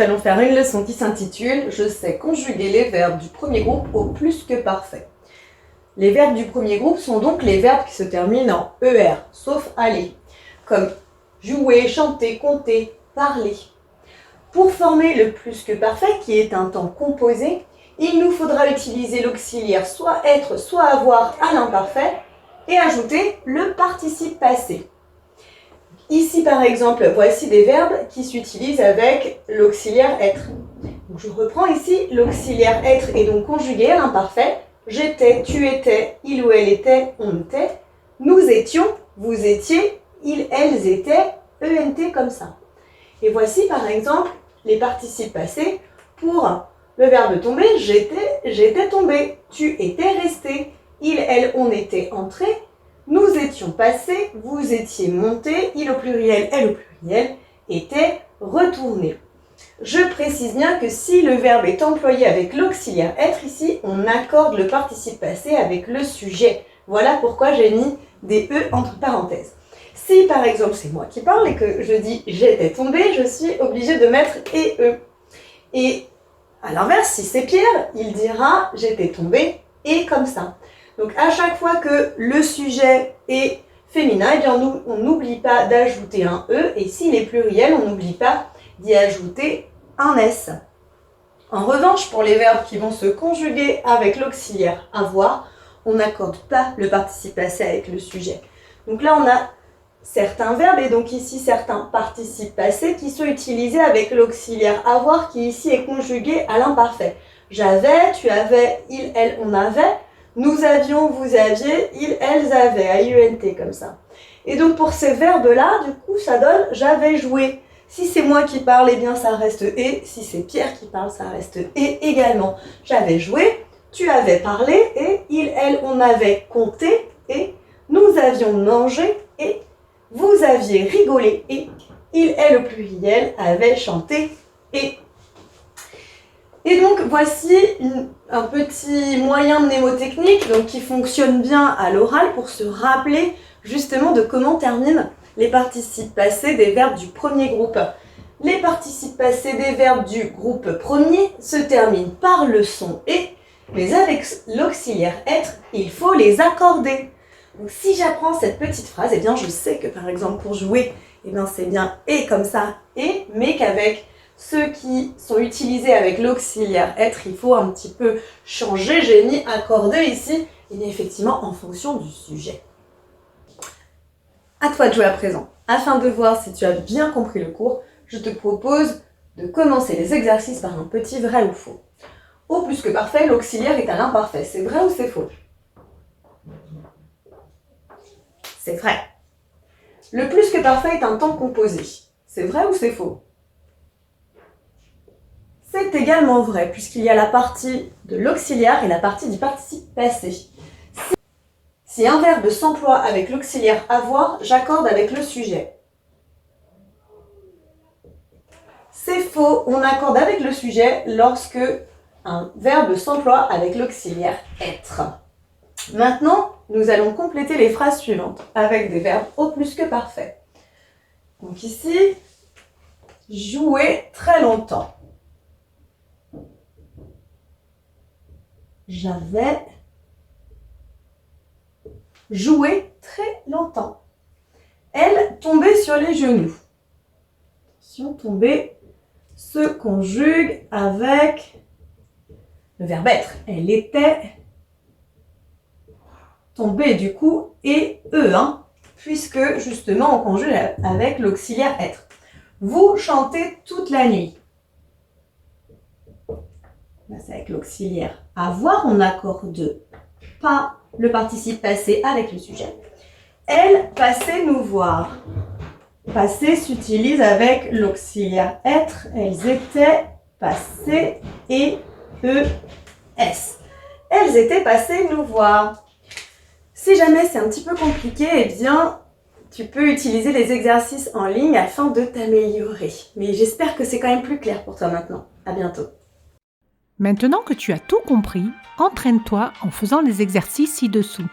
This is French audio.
allons faire une leçon qui s'intitule « Je sais conjuguer les verbes du premier groupe au plus que parfait ». Les verbes du premier groupe sont donc les verbes qui se terminent en ER, sauf aller, comme jouer, chanter, compter, parler. Pour former le plus que parfait, qui est un temps composé, il nous faudra utiliser l'auxiliaire soit être, soit avoir à l'imparfait et ajouter le participe passé. Ici, par exemple, voici des verbes qui s'utilisent avec l'auxiliaire être. Donc, je reprends ici, l'auxiliaire être est donc conjugué à l'imparfait. J'étais, tu étais, il ou elle était, on était. Nous étions, vous étiez, ils, elles étaient, ENT comme ça. Et voici par exemple les participes passés pour le verbe tomber. J'étais tombé. Tu étais resté. Il, elle, on était entré. Nous étions passés. Vous étiez montés. Il au pluriel, elle au pluriel, était retourné. Je précise bien que si le verbe est employé avec l'auxiliaire être ici, on accorde le participe passé avec le sujet. Voilà pourquoi j'ai mis des E entre parenthèses. Si par exemple c'est moi qui parle et que je dis j'étais tombé, je suis obligée de mettre et E. Et à l'inverse, si c'est Pierre, il dira j'étais tombé et comme ça. Donc à chaque fois que le sujet est féminin, eh bien on n'oublie pas d'ajouter un E et s'il est pluriel, on n'oublie pas d'y ajouter un S. En revanche, pour les verbes qui vont se conjuguer avec l'auxiliaire avoir, on n'accorde pas le participe passé avec le sujet. Donc là, on a certains verbes et donc ici certains participes passés qui sont utilisés avec l'auxiliaire avoir qui ici est conjugué à l'imparfait. J'avais, tu avais, il, elle, on avait, nous avions, vous aviez, ils, elles avaient, AUNT comme ça. Et donc pour ces verbes-là, du coup, ça donne j'avais joué. Si c'est moi qui parle, eh bien ça reste et. Si c'est Pierre qui parle, ça reste et également. J'avais joué, tu avais parlé et il, elle, on avait compté et nous avions mangé et vous aviez rigolé et il, elle au pluriel avait chanté et. Et donc voici un petit moyen mnémotechnique donc, qui fonctionne bien à l'oral pour se rappeler justement de comment terminent les participes passés des verbes du premier groupe. Les participes passés des verbes du groupe premier se terminent par le son et, mais avec l'auxiliaire être, il faut les accorder. Donc si j'apprends cette petite phrase, eh bien je sais que par exemple pour jouer, eh bien c'est bien et comme ça et, mais qu'avec ceux qui sont utilisés avec l'auxiliaire être, il faut un petit peu changer. J'ai mis accorder ici, et effectivement en fonction du sujet. À toi de jouer à présent. Afin de voir si tu as bien compris le cours, je te propose de commencer les exercices par un petit vrai ou faux. Au plus que parfait, l'auxiliaire est à l'imparfait. C'est vrai ou c'est faux? C'est vrai. Le plus que parfait est un temps composé. C'est vrai ou c'est faux? C'est également vrai, puisqu'il y a la partie de l'auxiliaire et la partie du participe passé. Si un verbe s'emploie avec l'auxiliaire avoir, j'accorde avec le sujet. C'est faux, on accorde avec le sujet lorsque un verbe s'emploie avec l'auxiliaire être. Maintenant, nous allons compléter les phrases suivantes avec des verbes au plus que parfait. Donc ici, jouer très longtemps. J'avais joué très longtemps. Elle tombait sur les genoux. Attention, tomber se conjugue avec le verbe être. Elle était tombée du coup et puisque justement on conjugue avec l'auxiliaire être. Vous chantez toute la nuit. C'est avec l'auxiliaire avoir, on accorde pas le participe passé avec le sujet. Elle passait nous voir. Passé s'utilise avec l'auxiliaire être. Elles étaient passées et ES. Elles étaient passées nous voir. Si jamais c'est un petit peu compliqué, eh bien, tu peux utiliser les exercices en ligne afin de t'améliorer. Mais j'espère que c'est quand même plus clair pour toi maintenant. À bientôt. Maintenant que tu as tout compris, entraîne-toi en faisant les exercices ci-dessous.